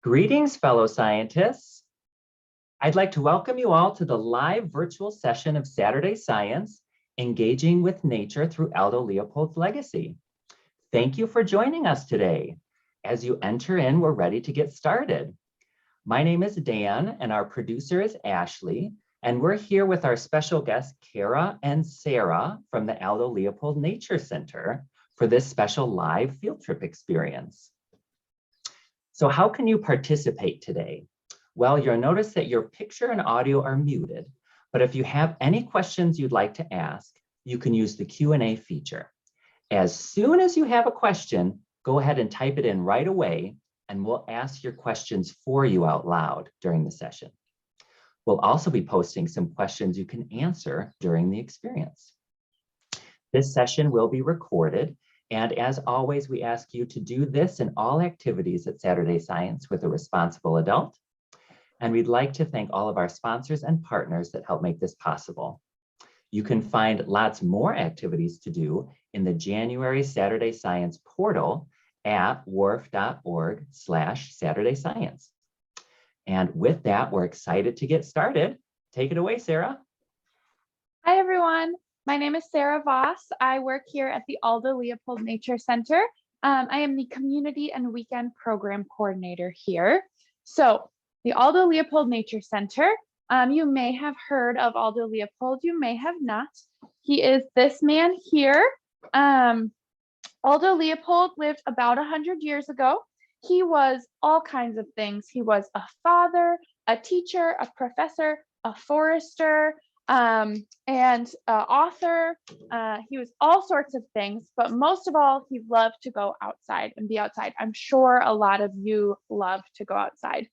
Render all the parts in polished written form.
Greetings, fellow scientists. I'd like to welcome you all to the live virtual session of Saturday Science, Engaging with Nature through Aldo Leopold's Legacy. Thank you for joining us today. As you enter in, we're ready to get started. My name is Dan, and our producer is Ashley, and we're here with our special guests, Kara and Sarah from the Aldo Leopold Nature Center for this special live field trip experience. So how can you participate today? Well, you'll notice that your picture and audio are muted, but if you have any questions you'd like to ask, you can use the Q&A feature. As soon as you have a question, go ahead and type it in right away, and we'll ask your questions for you out loud during the session. We'll also be posting some questions you can answer during the experience. This session will be recorded, and as always, we ask you to do this in all activities at Saturday Science with a responsible adult. And we'd like to thank all of our sponsors and partners that help make this possible. You can find lots more activities to do in the January Saturday Science portal at wharf.org/Saturday Science. And with that, we're excited to get started. Take it away, Sarah. Hi, everyone. My name is Sarah Voss. I work here at the Aldo Leopold Nature Center. I am the Community and Weekend Program Coordinator here. So the Aldo Leopold Nature Center, you may have heard of Aldo Leopold, you may have not. He is this man here. Aldo Leopold lived about 100 years ago. He was all kinds of things. He was a father, a teacher, a professor, a forester, and author. He was all sorts of things, but most of all, he loved to go outside and be outside. I'm sure a lot of you love to go outside.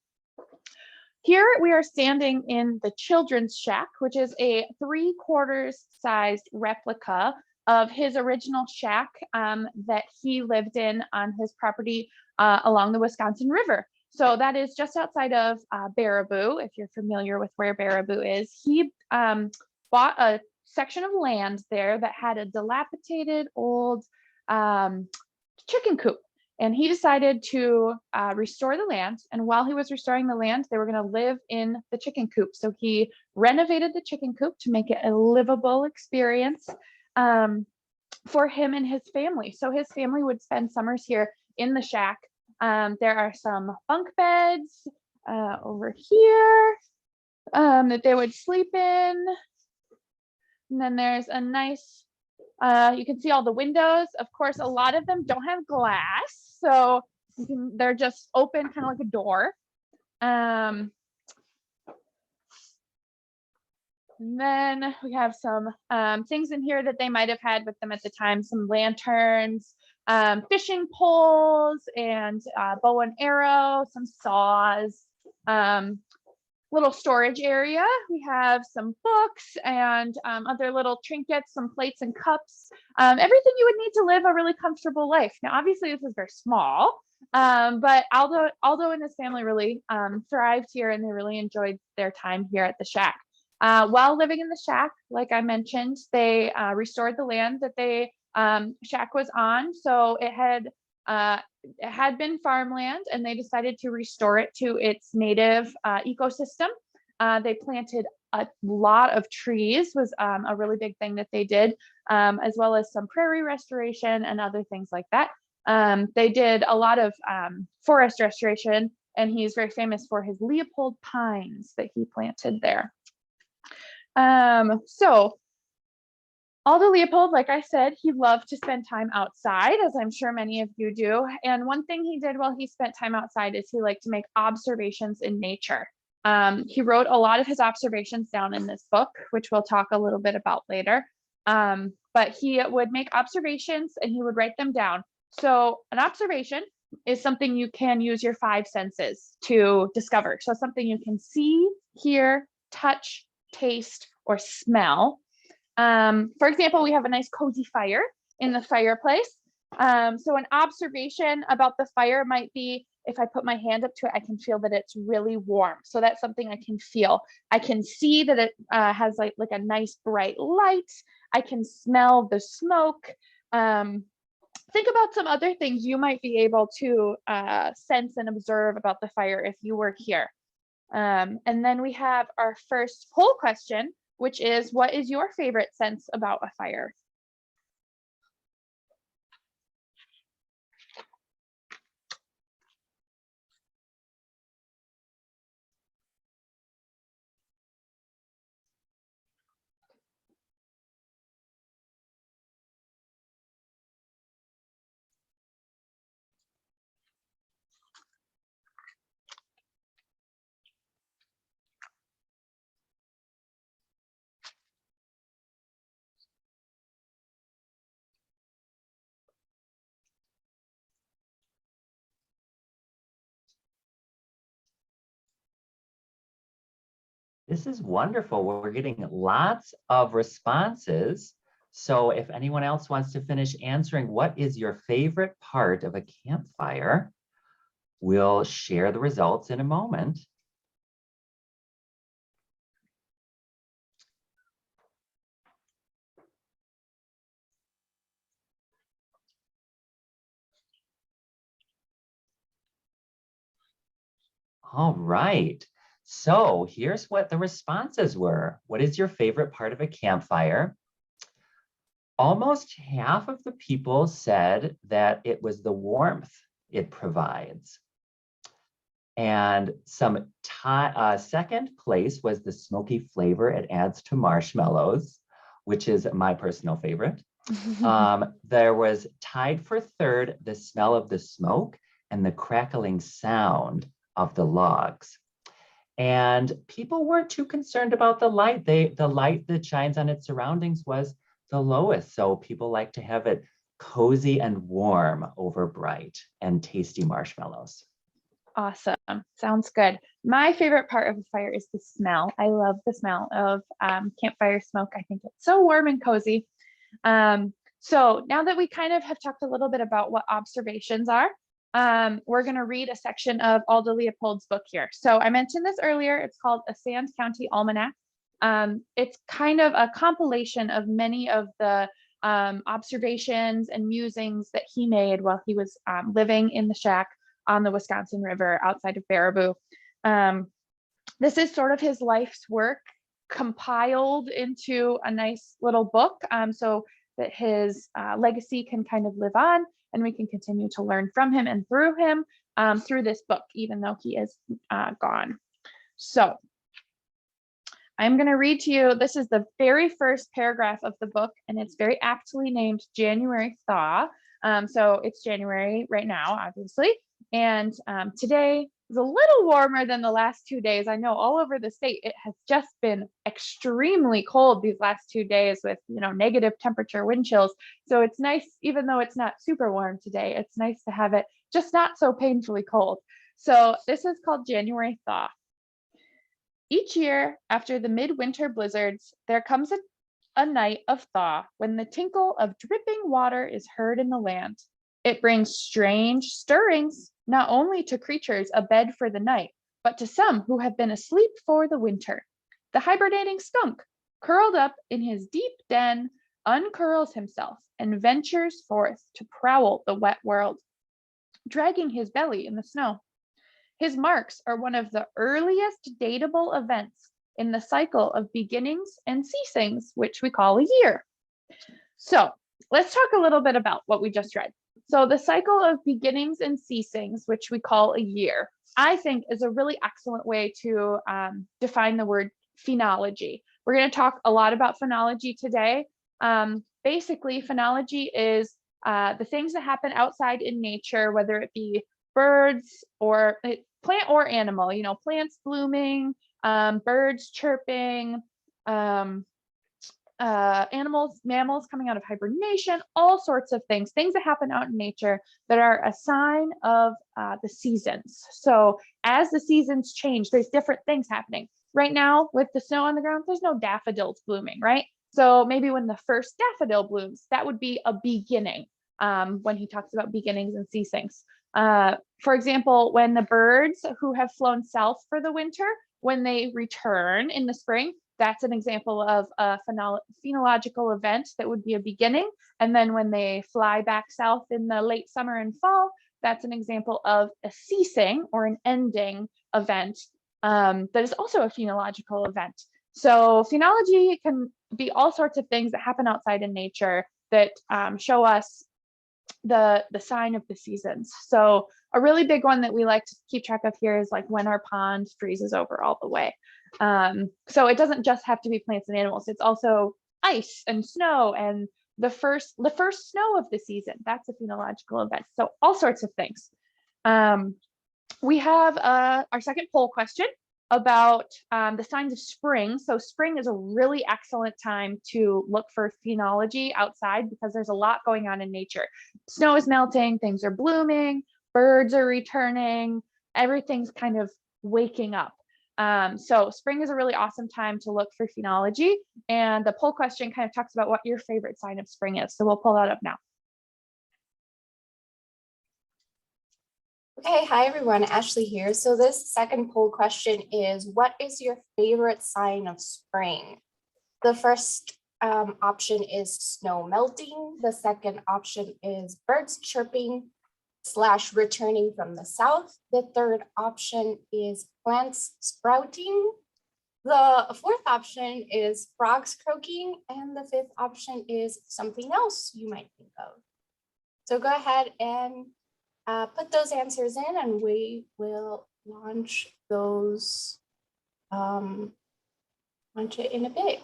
Here we are standing in the Children's Shack, which is a 3/4 sized replica of his original shack that he lived in on his property along the Wisconsin River. So that is just outside of Baraboo, if you're familiar with where Baraboo is. He bought a section of land there that had a dilapidated old chicken coop. And he decided to restore the land. And while he was restoring the land, they were going to live in the chicken coop. So he renovated the chicken coop to make it a livable experience for him and his family. So his family would spend summers here in the shack. There are some bunk beds over here that they would sleep in. And then there's a nice, you can see all the windows. Of course, a lot of them don't have glass, so they're just open, kind of like a door. And then we have some things in here that they might have had with them at the time, some lanterns, fishing poles, and bow and arrow, some saws, little storage area. We have some books and other little trinkets, some plates and cups, everything you would need to live a really comfortable life. Now, obviously this is very small, but Aldo and his family really thrived here, and they really enjoyed their time here at the shack. While living in the shack, like I mentioned, they restored the land that the shack was on. So it had been farmland, and they decided to restore it to its native ecosystem. They planted a lot of trees, was a really big thing that they did, as well as some prairie restoration and other things like that. They did a lot of forest restoration, and he's very famous for his Leopold pines that he planted there. So Aldo Leopold, like I said, he loved to spend time outside, as I'm sure many of you do. And one thing he did while he spent time outside is he liked to make observations in nature. He wrote a lot of his observations down in this book, which we'll talk a little bit about later. But he would make observations and he would write them down. So an observation is something you can use your 5 senses to discover. So something you can see, hear, touch, taste, or smell. For example, we have a nice cozy fire in the fireplace. So an observation about the fire might be, if I put my hand up to it, I can feel that it's really warm. So that's something I can feel. I can see that it has like a nice bright light. I can smell the smoke. think about some other things you might be able to sense and observe about the fire if you were here. And then we have our first poll question, which is, what is your favorite sense about a fire? This is wonderful. We're getting lots of responses. So if anyone else wants to finish answering, what is your favorite part of a campfire? We'll share the results in a moment. All right. So here's what the responses were. What is your favorite part of a campfire? Almost half of the people said that it was the warmth it provides. And second place was the smoky flavor it adds to marshmallows, which is my personal favorite. There was tied for third, the smell of the smoke and the crackling sound of the logs. And people weren't too concerned about the light. The light that shines on its surroundings was the lowest. So people like to have it cozy and warm over bright and tasty marshmallows. Awesome. Sounds good. My favorite part of a fire is the smell. I love the smell of campfire smoke. I think it's so warm and cozy. So now that we kind of have talked a little bit about what observations are, we're going to read a section of Aldo Leopold's book here. So I mentioned this earlier. It's called A Sand County Almanac. It's kind of a compilation of many of the observations and musings that he made while he was living in the shack on the Wisconsin River outside of Baraboo. This is sort of his life's work compiled into a nice little book, so that his legacy can kind of live on and we can continue to learn from him and through him through this book, even though he is gone. So I'm going to read to you, this is the very first paragraph of the book, and it's very aptly named January Thaw. So it's January right now, obviously. And today is a little warmer than the last 2 days. I know all over the state, it has just been extremely cold these last 2 days with, negative temperature wind chills. So it's nice, even though it's not super warm today, it's nice to have it just not so painfully cold. So this is called January Thaw. Each year after the midwinter blizzards, there comes a night of thaw when the tinkle of dripping water is heard in the land. It brings strange stirrings, not only to creatures abed for the night, but to some who have been asleep for the winter. The hibernating skunk, curled up in his deep den, uncurls himself and ventures forth to prowl the wet world, dragging his belly in the snow. His marks are one of the earliest datable events in the cycle of beginnings and ceasings, which we call a year. So let's talk a little bit about what we just read. So the cycle of beginnings and ceasings, which we call a year, I think is a really excellent way to define the word phenology. We're going to talk a lot about phenology today. Basically, phenology is the things that happen outside in nature, whether it be birds or plant or animal, plants blooming, birds chirping, animals, mammals coming out of hibernation, all sorts of things that happen out in nature that are a sign of the seasons. So as the seasons change, there's different things happening. Right now, with the snow on the ground, there's no daffodils blooming, right? So maybe when the first daffodil blooms, that would be a beginning when he talks about beginnings and ceasings. For example, when the birds who have flown south for the winter, when they return in the spring, That's an example of a phenological event that would be a beginning. And then when they fly back south in the late summer and fall, that's an example of a ceasing or an ending event that is also a phenological event. So phenology can be all sorts of things that happen outside in nature that show us the sign of the seasons. So a really big one that we like to keep track of here is like when our pond freezes over all the way. So it doesn't just have to be plants and animals. It's also ice and snow and the first snow of the season. That's a phenological event. So all sorts of things. We have our second poll question about the signs of spring. So spring is a really excellent time to look for phenology outside because there's a lot going on in nature. Snow is melting, things are blooming, birds are returning, everything's kind of waking up. So spring is a really awesome time to look for phenology. And the poll question kind of talks about what your favorite sign of spring is. So we'll pull that up now. Okay, hi everyone, Ashley here. So this second poll question is, what is your favorite sign of spring? The first option is snow melting. The second option is birds chirping / returning from the south. The third option is plants sprouting. The fourth option is frogs croaking. And the fifth option is something else you might think of. So go ahead and put those answers in and we will launch those, launch it in a bit.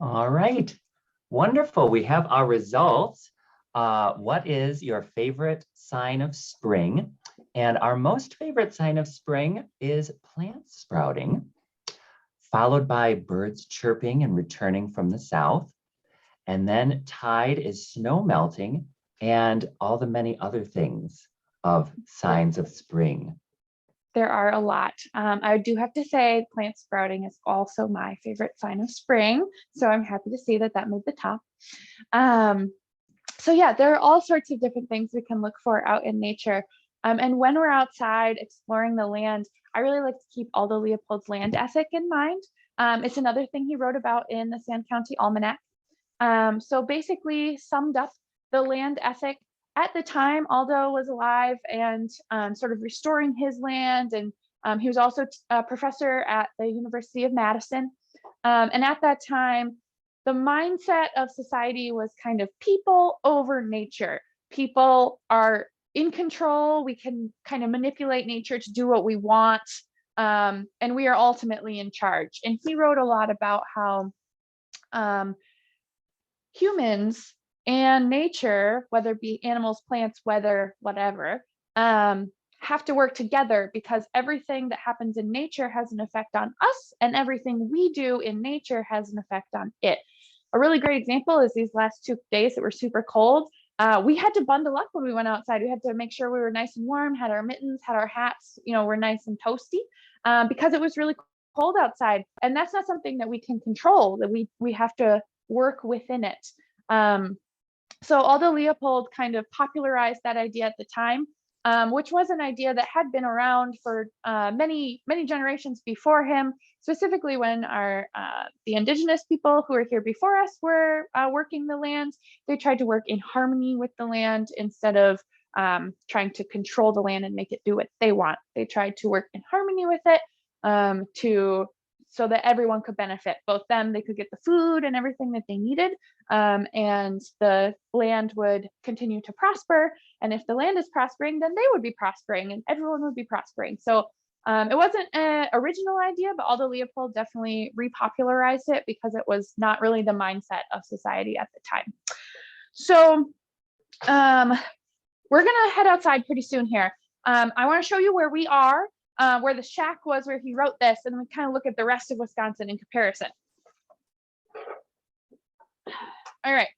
All right, wonderful. We have our results. What is your favorite sign of spring? And our most favorite sign of spring is plants sprouting, followed by birds chirping and returning from the south. And then tied is snow melting and all the many other things of signs of spring. There are a lot. I do have to say plant sprouting is also my favorite sign of spring. So I'm happy to see that that made the top. So yeah, there are all sorts of different things we can look for out in nature. And when we're outside exploring the land, I really like to keep Aldo Leopolds Land ethic in mind. It's another thing he wrote about in the Sand County Almanac. So basically summed up the land ethic. At the time, Aldo was alive and sort of restoring his land. And he was also a professor at the University of Madison. And at that time, the mindset of society was kind of people over nature. People are in control. We can kind of manipulate nature to do what we want. And we are ultimately in charge. And he wrote a lot about how humans and nature, whether it be animals, plants, weather, whatever, have to work together because everything that happens in nature has an effect on us and everything we do in nature has an effect on it. A really great example is these last 2 days that were super cold. We had to bundle up when we went outside. We had to make sure we were nice and warm, had our mittens, had our hats, were nice and toasty because it was really cold outside. And that's not something that we can control, that we have to work within it. So Aldo Leopold kind of popularized that idea at the time, which was an idea that had been around for many generations before him, specifically when the indigenous people who were here before us were working the land. They tried to work in harmony with the land instead of trying to control the land and make it do what they want. They tried to work in harmony with it so that everyone could benefit, both them, they could get the food and everything that they needed, and the land would continue to prosper. And if the land is prospering, then they would be prospering and everyone would be prospering. So it wasn't an original idea, but Aldo Leopold definitely repopularized it because it was not really the mindset of society at the time. So we're gonna head outside pretty soon here. I want to show you where we are, where the shack was, where he wrote this, and we kind of look at the rest of Wisconsin in comparison. All right.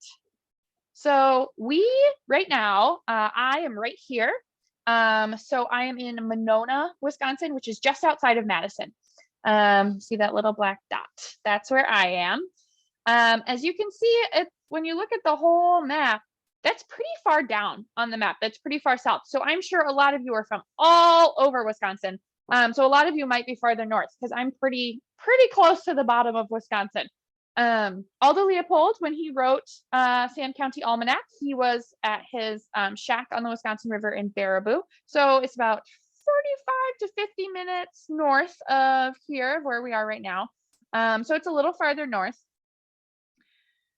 So right now, I am right here. So I am in Monona, Wisconsin, which is just outside of Madison. See that little black dot? That's where I am. As you can see, when you look at the whole map, that's pretty far down on the map. That's pretty far south. So I'm sure a lot of you are from all over Wisconsin. So a lot of you might be farther north because I'm pretty close to the bottom of Wisconsin. Aldo Leopold, when he wrote Sand County Almanac, he was at his shack on the Wisconsin River in Baraboo. So it's about 45 to 50 minutes north of here, where we are right now. So it's a little farther north.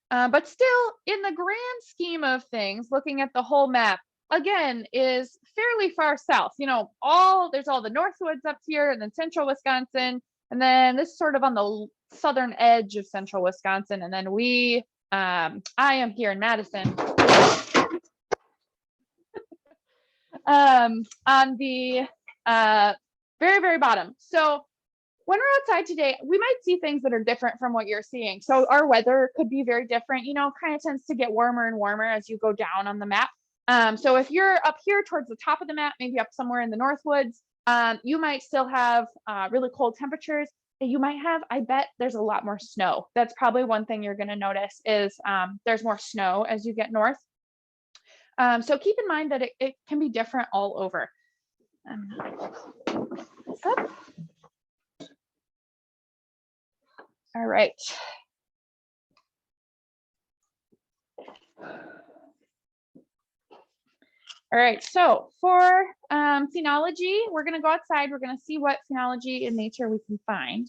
But still, in the grand scheme of things, looking at the whole map, again, is fairly far south. You know, there's all the Northwoods up here, and then central Wisconsin, and then this is sort of on the southern edge of central Wisconsin, and then I am here in Madison. On the very, very bottom. So when we're outside today, we might see things that are different from what you're seeing. So our weather could be very different, you know, kind of tends to get warmer and warmer as you go down on the map. So if you're up here towards the top of the map, maybe up somewhere in the Northwoods, you might still have really cold temperatures. You might have, I bet there's a lot more snow. That's probably one thing you're going to notice is there's more snow as you get north. So keep in mind that it can be different all over. All right. All right, so for phenology, we're going to go outside. We're going to see what phenology in nature we can find.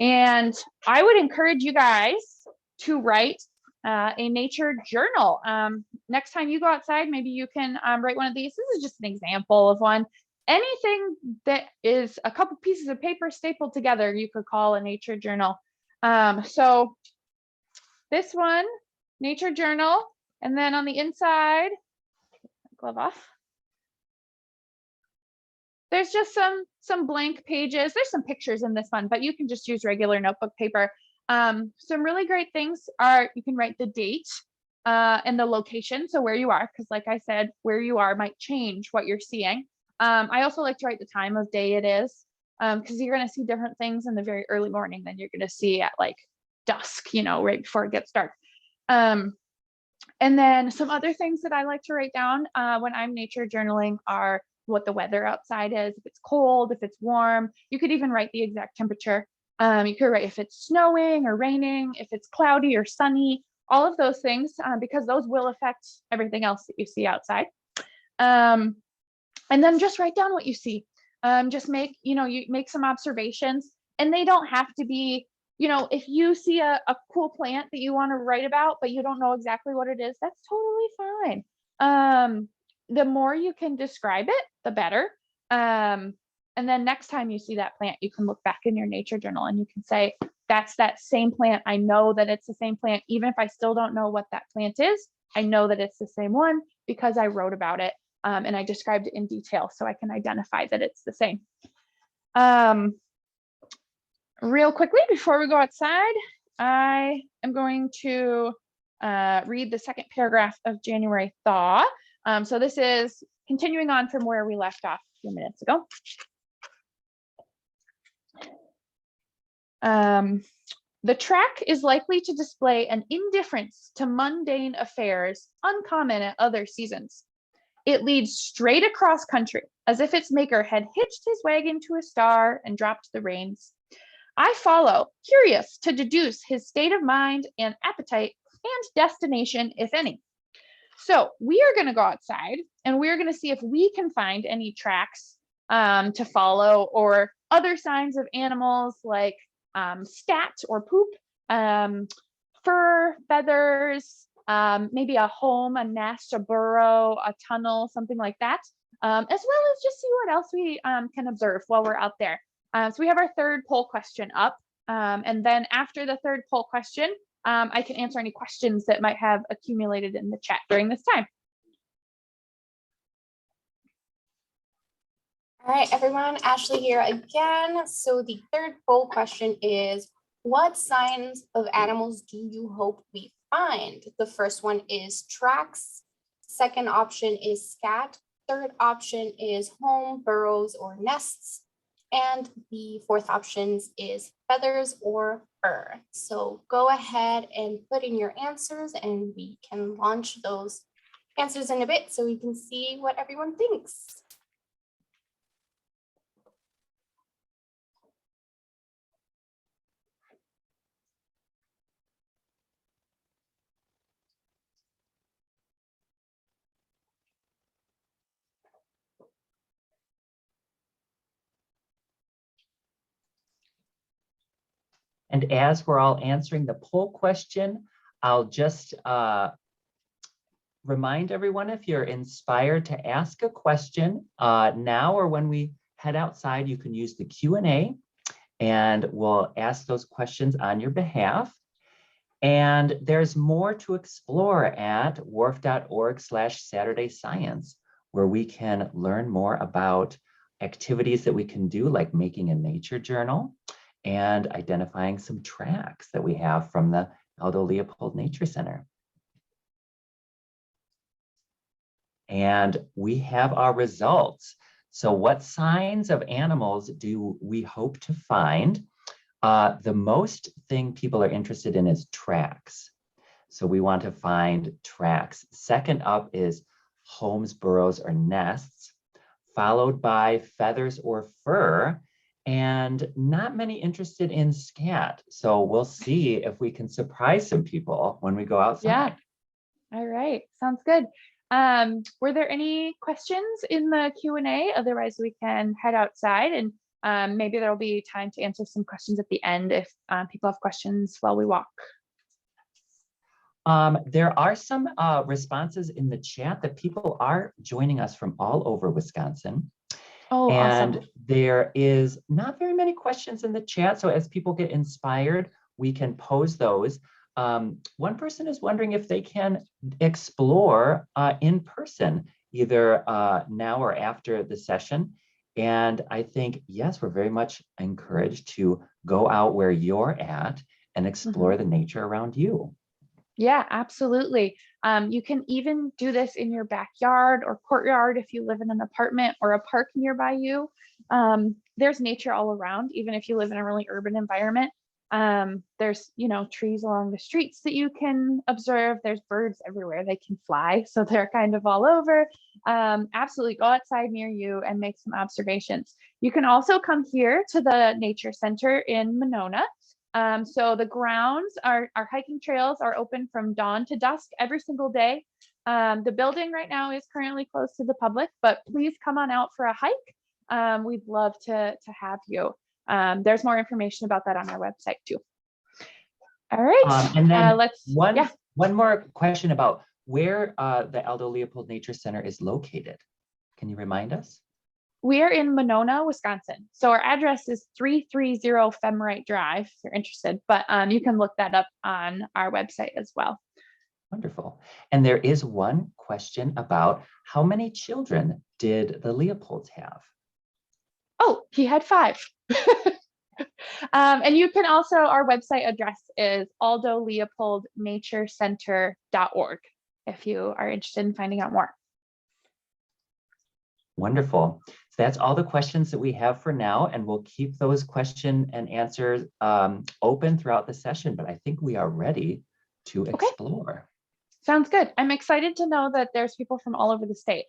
And I would encourage you guys to write a nature journal. Next time you go outside, maybe you can write one of these. This is just an example of one. Anything that is a couple pieces of paper stapled together, you could call a nature journal. So this one, nature journal, and then on the inside, glove off. There's just some blank pages. There's some pictures in this one, but you can just use regular notebook paper. Some really great things are you can write the date and the location, so where you are, because like I said, where you are might change what you're seeing. I also like to write the time of day it is, because you're going to see different things in the very early morning than you're going to see at like dusk, you know, right before it gets dark. And then some other things that I like to write down when I'm nature journaling are what the weather outside is, if it's cold, if it's warm. You could even write the exact temperature. You could write if it's snowing or raining, if it's cloudy or sunny, all of those things, because those will affect everything else that you see outside. And then just write down what you see. Just you make some observations, and they don't have to be, you know, if you see a cool plant that you want to write about, but you don't know exactly what it is, that's totally fine. The more you can describe it, the better. And then next time you see that plant, you can look back in your nature journal and you can say, that's that same plant. I know that it's the same plant. Even if I still don't know what that plant is, I know that it's the same one because I wrote about it and I described it in detail so I can identify that it's the same. Real quickly, before we go outside, I am going to read the second paragraph of January Thaw. So this is continuing on from where we left off a few minutes ago. The track is likely to display an indifference to mundane affairs uncommon at other seasons. It leads straight across country, as if its maker had hitched his wagon to a star and dropped the reins. I follow, curious to deduce his state of mind and appetite and destination, if any. So we are going to go outside and we're going to see if we can find any tracks to follow or other signs of animals like scat or poop, fur, feathers, maybe a home, a nest, a burrow, a tunnel, something like that, as well as just see what else we can observe while we're out there. So we have our third poll question up, and then after the third poll question, I can answer any questions that might have accumulated in the chat during this time. All right, everyone, Ashley here again. So the third poll question is, what signs of animals do you hope we find? The first one is tracks. Second option is scat. Third option is home, burrows, or nests. And the fourth option is feathers or fur. So go ahead and put in your answers and we can launch those answers in a bit so we can see what everyone thinks. And as we're all answering the poll question, I'll just remind everyone, if you're inspired to ask a question now or when we head outside, you can use the Q&A and we'll ask those questions on your behalf. And there's more to explore at wharf.org/Saturday Science, where we can learn more about activities that we can do, like making a nature journal and identifying some tracks that we have from the Aldo Leopold Nature Center. And we have our results. So what signs of animals do we hope to find? The most thing people are interested in is tracks. So we want to find tracks. Second up is homes, burrows, or nests, followed by feathers or fur, and not many interested in scat. So we'll see if we can surprise some people when we go outside. Yeah. All right. Sounds good. Were there any questions in the Q&A? Otherwise, we can head outside and maybe there'll be time to answer some questions at the end if people have questions while we walk. There are some responses in the chat that people are joining us from all over Wisconsin. Oh, and awesome. There is not very many questions in the chat. So as people get inspired, we can pose those. One person is wondering if they can explore in person, either now or after the session. And I think, yes, we're very much encouraged to go out where you're at and explore the nature around you. Yeah, absolutely. You can even do this in your backyard or courtyard if you live in an apartment or a park nearby you. There's nature all around, even if you live in a really urban environment. There's, trees along the streets that you can observe. There's birds everywhere. They can fly, so they're kind of all over. Absolutely go outside near you and make some observations. You can also come here to the Nature Center in Monona. So the grounds, our hiking trails are open from dawn to dusk every single day. The building right now is currently closed to the public, but please come on out for a hike. We'd love to have you. There's more information about that on our website too. All right, and then let's, one more question about where the Aldo Leopold Nature Center is located. Can you remind us? We are in Monona, Wisconsin. So our address is 330 Femrite Drive if you're interested, but you can look that up on our website as well. Wonderful. And there is one question about how many children did the Leopolds have? Oh, he had 5. And you can also, our website address is aldoleopoldnaturecenter.org if you are interested in finding out more. Wonderful. So that's all the questions that we have for now, and we'll keep those question and answers open throughout the session, but I think we are ready to explore. Sounds good. I'm excited to know that there's people from all over the state.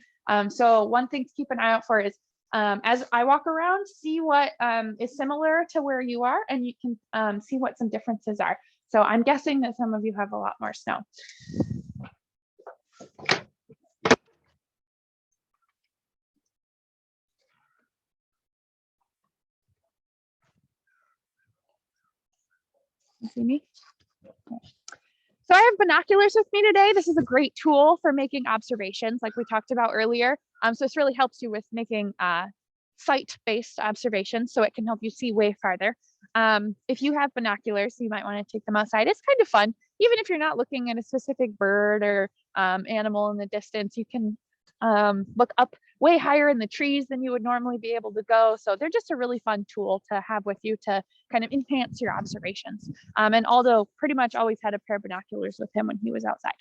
So one thing to keep an eye out for is as I walk around, see what is similar to where you are, and you can see what some differences are. So I'm guessing that some of you have a lot more snow. You see me? So I have binoculars with me today. This is a great tool for making observations like we talked about earlier. So this really helps you with making sight-based observations, so it can help you see way farther. If you have binoculars, you might want to take them outside. It's kind of fun. Even if you're not looking at a specific bird or animal in the distance, you can look up way higher in the trees than you would normally be able to go. So they're just a really fun tool to have with you to kind of enhance your observations. And Aldo pretty much always had a pair of binoculars with him when he was outside.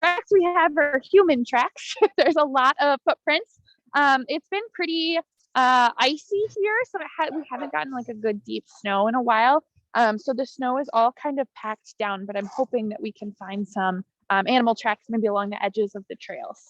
Tracks we have are human tracks. There's a lot of footprints. It's been pretty icy here, so we haven't gotten like a good deep snow in a while. So the snow is all kind of packed down, but I'm hoping that we can find some animal tracks maybe along the edges of the trails.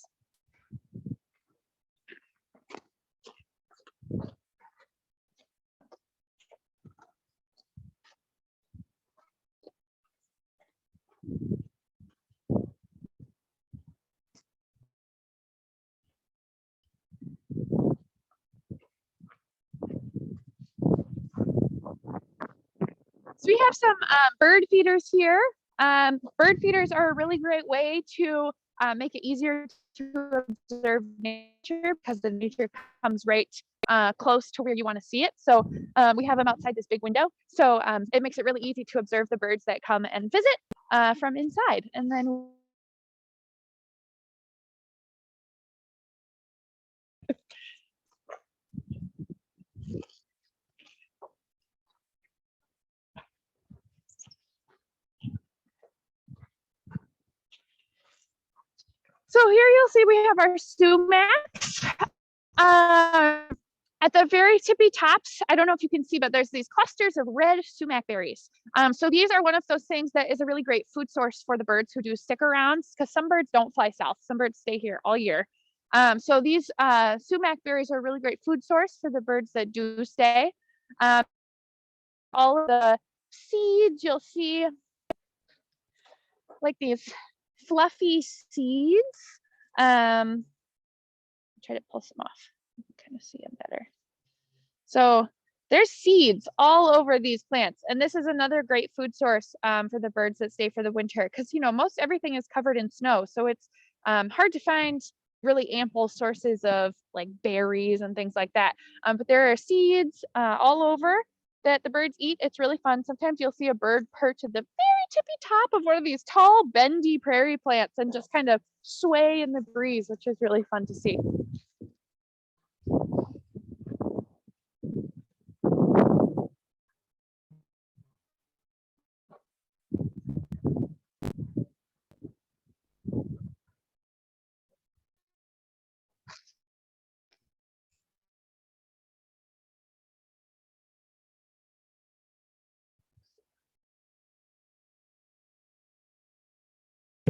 So we have some bird feeders here. Bird feeders are a really great way to make it easier to observe nature because the nature comes right close to where you want to see it. So we have them outside this big window. So it makes it really easy to observe the birds that come and visit from inside. And then so here you'll see we have our sumacs. At the very tippy tops, I don't know if you can see, but there's these clusters of red sumac berries. So these are one of those things that is a really great food source for the birds who do stick around, because some birds don't fly south. Some birds stay here all year. So these sumac berries are a really great food source for the birds that do stay. All of the seeds, you'll see like these fluffy seeds. Try to pull some off. Kind of see them better. So there's seeds all over these plants, and this is another great food source for the birds that stay for the winter, because most everything is covered in snow, so it's hard to find really ample sources of like berries and things like that. But there are seeds all over that the birds eat. It's really fun. Sometimes you'll see a bird perch at the very tippy top of one of these tall, bendy prairie plants and just kind of sway in the breeze, which is really fun to see.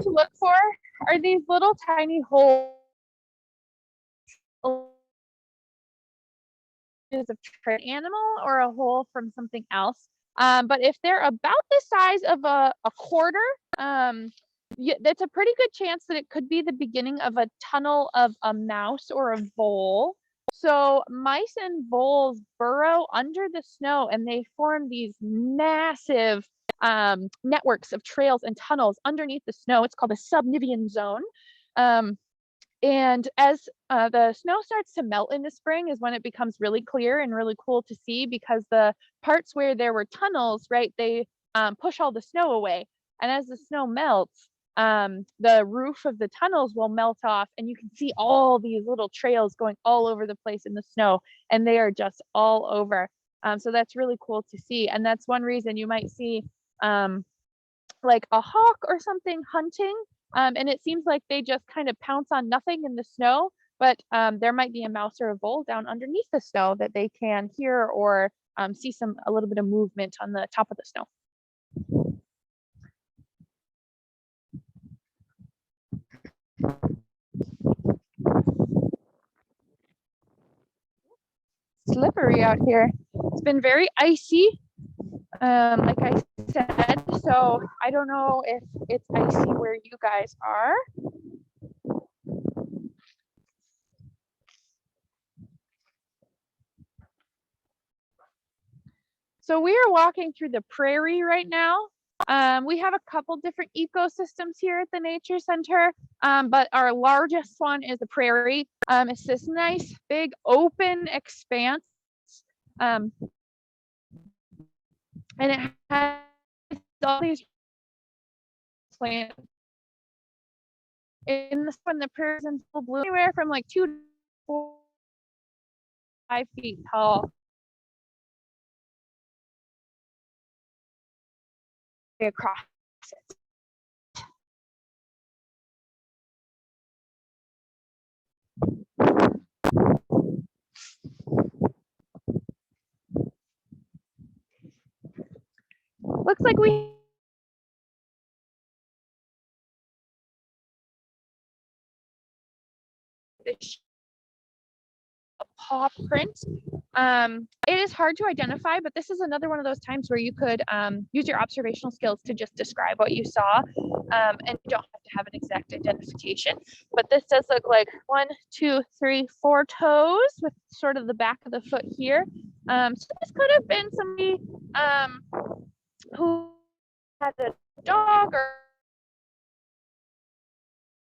To look for are these little tiny holes of an animal or a hole from something else. But if they're about the size of a quarter, that's a pretty good chance that it could be the beginning of a tunnel of a mouse or a vole. So mice and voles burrow under the snow, and they form these massive networks of trails and tunnels underneath the snow. It's called a subnivean zone. And as the snow starts to melt in the spring is when it becomes really clear and really cool to see, because the parts where there were tunnels, right, they push all the snow away. And as the snow melts, the roof of the tunnels will melt off, and you can see all these little trails going all over the place in the snow, and they are just all over. So that's really cool to see. And that's one reason you might see like a hawk or something hunting. And it seems like they just kind of pounce on nothing in the snow, but there might be a mouse or a vole down underneath the snow that they can hear or see a little bit of movement on the top of the snow. Slippery out here. It's been very icy, like I said, so I don't know if it's icy where you guys are. So we are walking through the prairie right now. We have a couple different ecosystems here at the Nature Center. but our largest one is the prairie. It's this nice big open expanse. And it has all these plants. In the when the prairies in full bloom, anywhere from like 2 to 4, 5 feet tall. Across it. Looks like we a paw print. It is hard to identify, but this is another one of those times where you could use your observational skills to just describe what you saw, and you don't have to have an exact identification. But this does look like 1, 2, 3, 4 toes with sort of the back of the foot here. So this could have been somebody who had a dog, or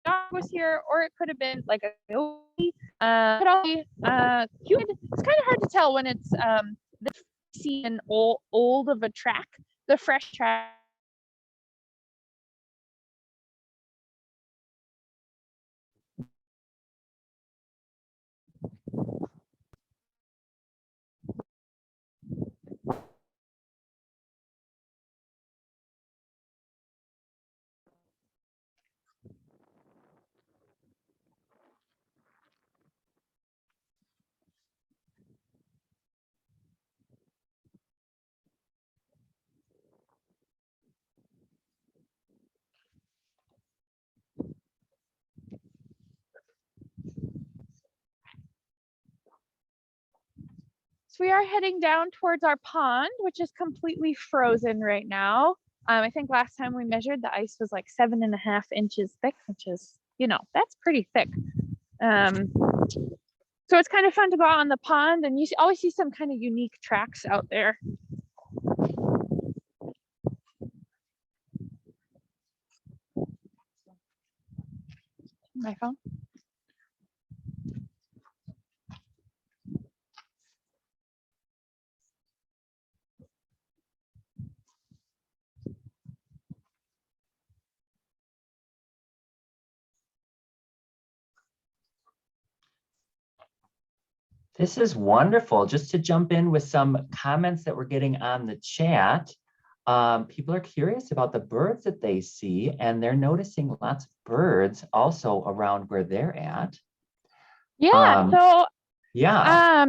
dog was here, or it could have been like a coyote. Human. It's kind of hard to tell when it's the see an old of a track, the fresh track. So we are heading down towards our pond, which is completely frozen right now. I think last time we measured, the ice was like 7.5 inches thick, which is, you know, that's pretty thick. So it's kind of fun to go out on the pond, and you always see some kind of unique tracks out there. My phone. This is wonderful. Just to jump in with some comments that we're getting on the chat. People are curious about the birds that they see, and they're noticing lots of birds also around where they're at. Yeah, so yeah.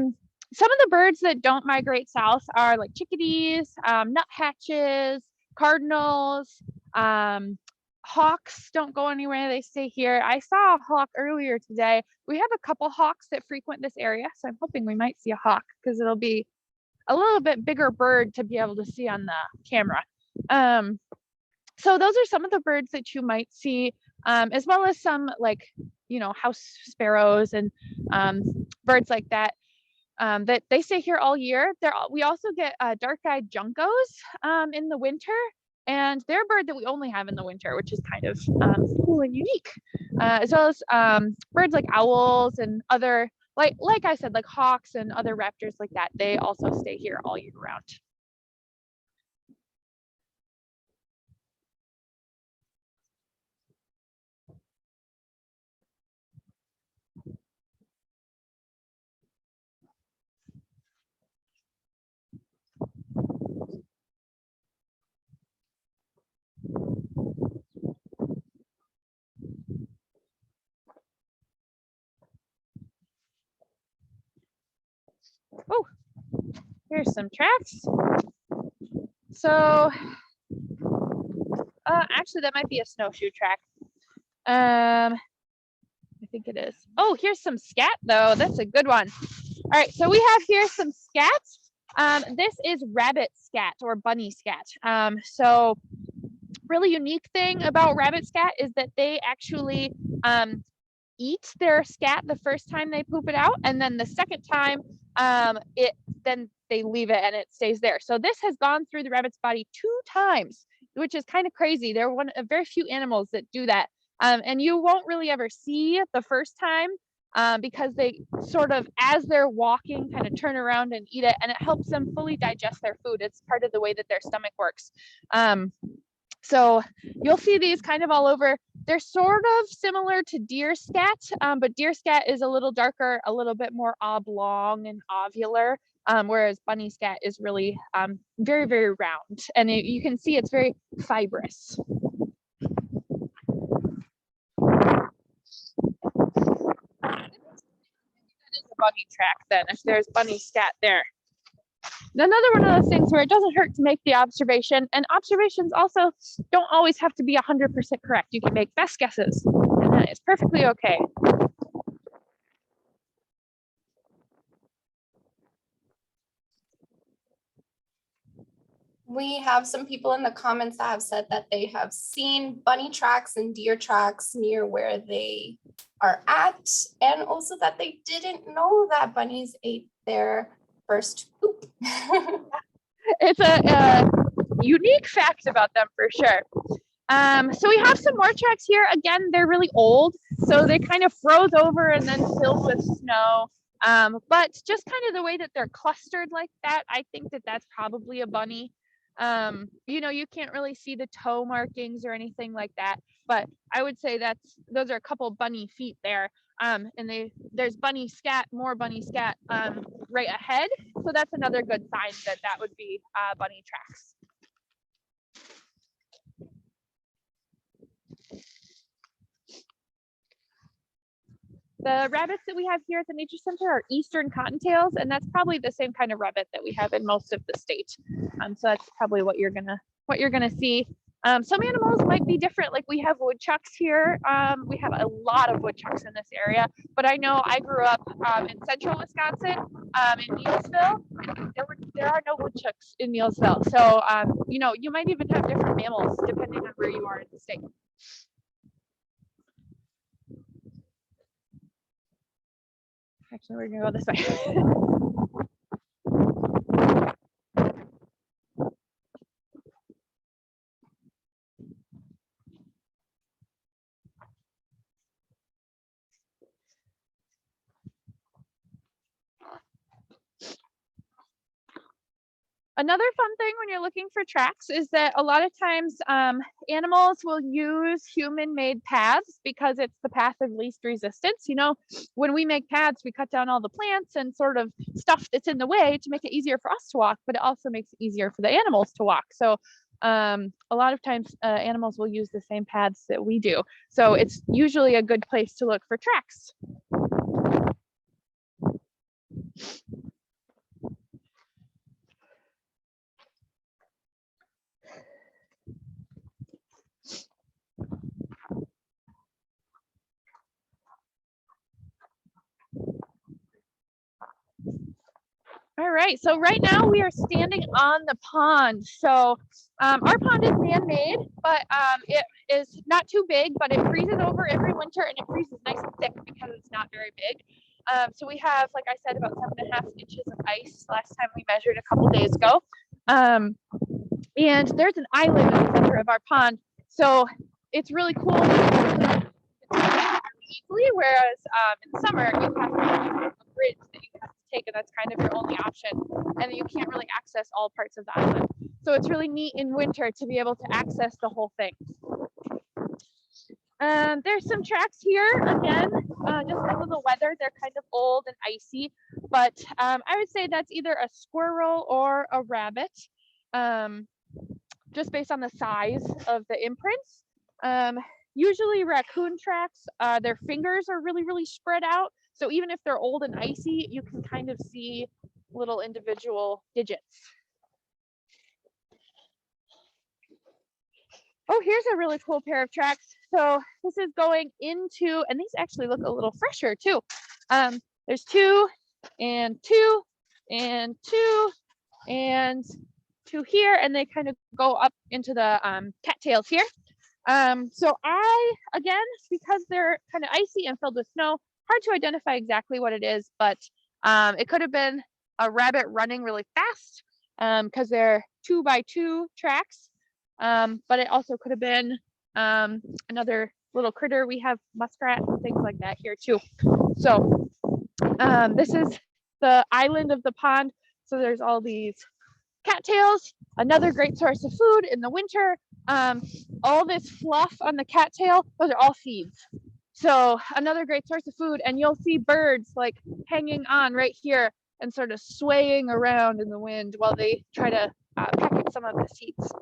Some of the birds that don't migrate south are like chickadees, nuthatches, cardinals, hawks don't go anywhere, they stay here. I saw a hawk earlier today. We have a couple hawks that frequent this area, so I'm hoping we might see a hawk because it'll be a little bit bigger bird to be able to see on the camera. So those are some of the birds that you might see, as well as some like, you know, house sparrows and birds like that. That they stay here all year. We also get dark-eyed juncos in the winter, and they're a bird that we only have in the winter, which is kind of cool and unique. As well as birds like owls and other, like I said, like hawks and other raptors like that. They also stay here all year round. Oh, here's some tracks. So actually that might be a snowshoe track. I think it is. Oh, here's some scat though. That's a good one. All right, so we have here some scat. This is rabbit scat or bunny scat. So really unique thing about rabbit scat is that they actually eat their scat the first time they poop it out, and then the second time then they leave it and it stays there. So this has gone through the rabbit's body 2 times, which is kind of crazy. They're one of very few animals that do that. And you won't really ever see the first time because they sort of, as they're walking, kind of turn around and eat it, and it helps them fully digest their food. It's part of the way that their stomach works. So you'll see these kind of all over. They're sort of similar to deer scat, but deer scat is a little darker, a little bit more oblong and ovular, whereas bunny scat is really very, very round. And you can see it's very fibrous. Bunny track then, if there's bunny scat there. Another one of those things where it doesn't hurt to make the observation, and observations also don't always have to be 100% correct. You can make best guesses, and that is perfectly okay. We have some people in the comments that have said that they have seen bunny tracks and deer tracks near where they are at, and also that they didn't know that bunnies ate their first poop. It's a unique fact about them for sure. So we have some more tracks here. Again, they're really old, so they kind of froze over and then filled with snow. But just kind of the way that they're clustered like that, I think that that's probably a bunny. You know, you can't really see the toe markings or anything like that, but I would say those are a couple bunny feet there. And there's bunny scat, more bunny scat right ahead. So that's another good sign that would be bunny tracks. The rabbits that we have here at the Nature Center are Eastern Cottontails, and that's probably the same kind of rabbit that we have in most of the state. So that's probably what you're gonna see. Some animals might be different. Like we have woodchucks here. We have a lot of woodchucks in this area, but I know I grew up in central Wisconsin, in Neilsville. There are no woodchucks in Neilsville. So, you know, you might even have different mammals depending on where you are in the state. Actually, we're gonna go this way. Another fun thing when you're looking for tracks is that a lot of times animals will use human-made paths because it's the path of least resistance. You know, when we make paths, we cut down all the plants and sort of stuff that's in the way to make it easier for us to walk, but it also makes it easier for the animals to walk. So a lot of times animals will use the same paths that we do. So it's usually a good place to look for tracks. All right, so right now we are standing on the pond. So our pond is man-made, but it is not too big, but it freezes over every winter and it freezes nice and thick because it's not very big. So we have, like I said, about 7.5 inches of ice last time we measured a couple days ago. And there's an island in the center of our pond. So it's really cool easily, whereas in the summer you have a bridge that you have to take, and that's kind of your only option, and you can't really access all parts of the island. So it's really neat in winter to be able to access the whole thing. There's some tracks here again, just because of the weather. They're kind of old and icy, but I would say that's either a squirrel or a rabbit, just based on the size of the imprints. Usually raccoon tracks, their fingers are really, really spread out. So even if they're old and icy, you can kind of see little individual digits. Oh, here's a really cool pair of tracks. So this is going into, and these actually look a little fresher too. There's 2 and 2 and 2 and 2 here, and they kind of go up into the cattails here. So again, because they're kind of icy and filled with snow, hard to identify exactly what it is, but it could have been a rabbit running really fast because they're 2x2 tracks. But it also could have been another little critter. We have muskrat and things like that here too. So this is the island of the pond. So there's all these cattails, another great source of food in the winter. All this fluff on the cattail, those are all seeds. So another great source of food, and you'll see birds like hanging on right here and sort of swaying around in the wind while they try to peck at some of the seeds.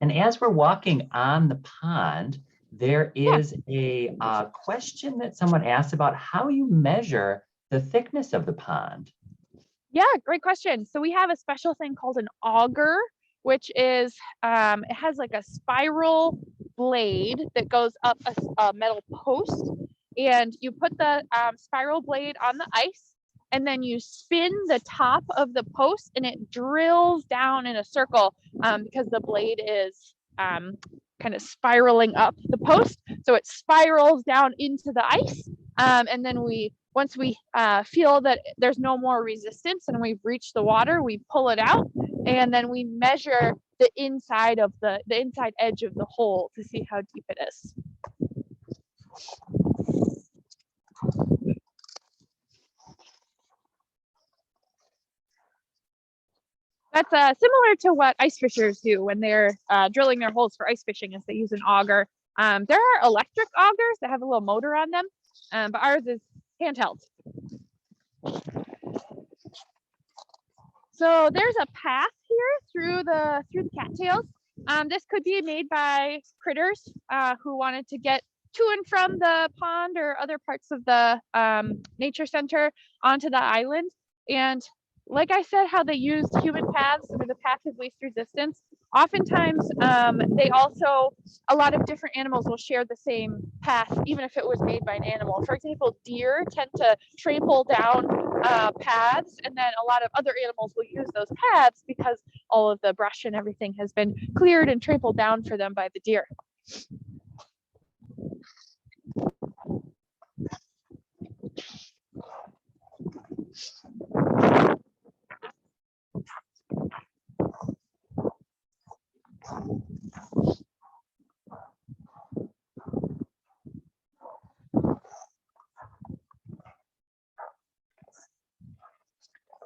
And as we're walking on the pond, there is a question that someone asked about how you measure the thickness of the pond. Yeah, great question. So we have a special thing called an auger, which is, it has like a spiral blade that goes up a metal post, and you put the spiral blade on the ice, and then you spin the top of the post and it drills down in a circle because the blade is kind of spiraling up the post. So it spirals down into the ice. And then once we feel that there's no more resistance and we've reached the water, we pull it out, and then we measure the inside of the inside edge of the hole to see how deep it is. That's similar to what ice fishers do when they're drilling their holes for ice fishing, is they use an auger. There are electric augers that have a little motor on them, but ours is handheld. So there's a path here through the cattails. This could be made by critters who wanted to get to and from the pond or other parts of the nature center onto the island. And like I said, how they used human paths or the path of least resistance, oftentimes they also, a lot of different animals will share the same path, even if it was made by an animal. For example, deer tend to trample down paths, and then a lot of other animals will use those paths because all of the brush and everything has been cleared and trampled down for them by the deer.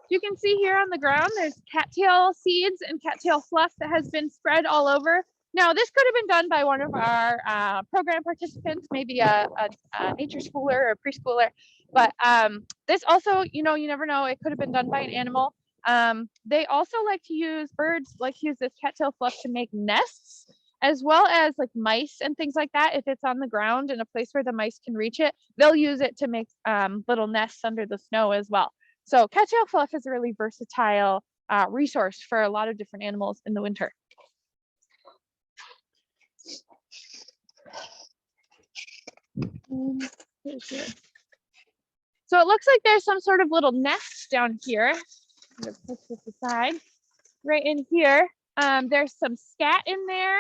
You can see here on the ground, there's cattail seeds and cattail fluff that has been spread all over. Now, this could have been done by one of our program participants, maybe a nature schooler or a preschooler, but this also, you never know, it could have been done by an animal. They also like to use, birds like to use this cattail fluff to make nests, as well as like mice and things like that. If it's on the ground in a place where the mice can reach it, they'll use it to make little nests under the snow as well. So cattail fluff is a really versatile resource for a lot of different animals in the winter. So it looks like there's some sort of little nest down here. I'm gonna push this aside. Right in here, there's some scat in there.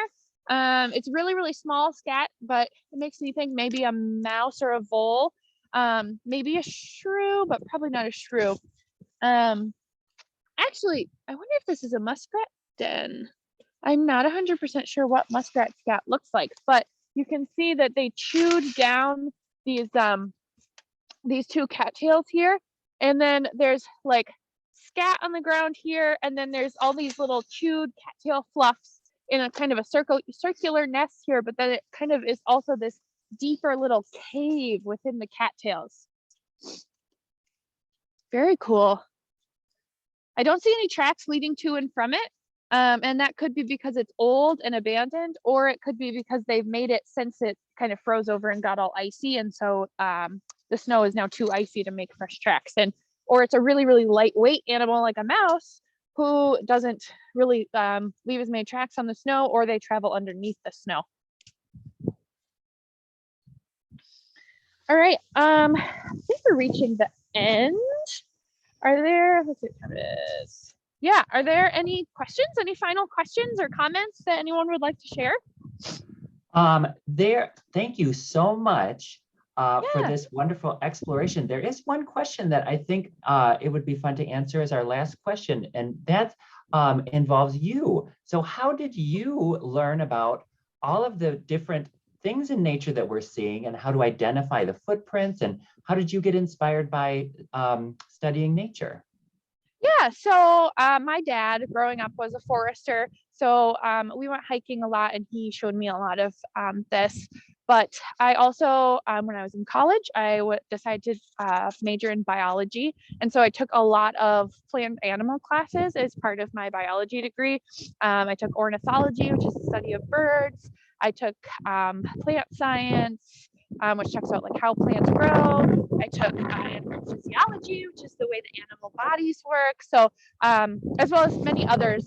It's really, really small scat, but it makes me think maybe a mouse or a vole. Maybe a shrew, but probably not a shrew. Actually, I wonder if this is a muskrat den. I'm not 100% sure what muskrat scat looks like, but you can see that they chewed down these two cattails here, and then there's like scat on the ground here, and then there's all these little chewed cattail fluffs in a kind of a circular nest here, but then it kind of is also this deeper little cave within the cattails. Very cool. I don't see any tracks leading to and from it, and that could be because it's old and abandoned, or it could be because they've made it since it kind of froze over and got all icy, and so the snow is now too icy to make fresh tracks. Or it's a really, really lightweight animal like a mouse who doesn't really leave as many tracks on the snow, or they travel underneath the snow. All right, I think we're reaching the end. Are there, let's see what time it is. Yeah, are there any questions, any final questions or comments that anyone would like to share? Thank you so much for Yeah. this wonderful exploration. There is one question that I think it would be fun to answer as our last question, and that involves you. So how did you learn about all of the different things in nature that we're seeing and how to identify the footprints, and how did you get inspired by studying nature? Yeah, so my dad growing up was a forester. So we went hiking a lot and he showed me a lot of this. But I also, when I was in college, decided to major in biology. And so I took a lot of plant animal classes as part of my biology degree. I took ornithology, which is the study of birds. I took plant science, which talks about like how plants grow. I took animal physiology, which is the way the animal bodies work. So, as well as many others,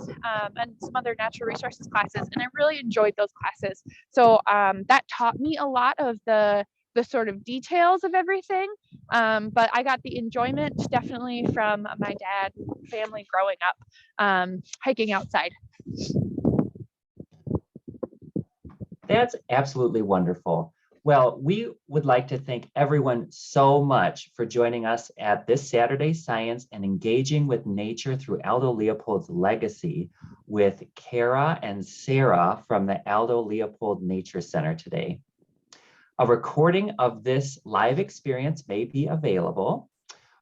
and some other natural resources classes. And I really enjoyed those classes. So that taught me a lot of the sort of details of everything. But I got the enjoyment definitely from my dad and family growing up, hiking outside. That's absolutely wonderful. Well, we would like to thank everyone so much for joining us at this Saturday Science and engaging with nature through Aldo Leopold's legacy with Kara and Sarah from the Aldo Leopold Nature Center today. A recording of this live experience may be available.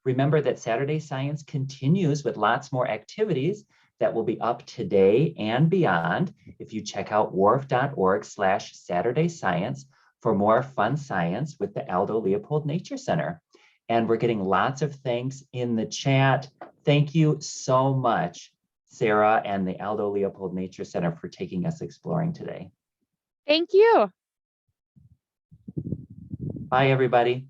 Remember that Saturday Science continues with lots more activities that will be up today and beyond if you check out wharf.org/Saturday Science for more fun science with the Aldo Leopold Nature Center. And we're getting lots of thanks in the chat. Thank you so much, Sarah and the Aldo Leopold Nature Center, for taking us exploring today. Thank you. Bye, everybody.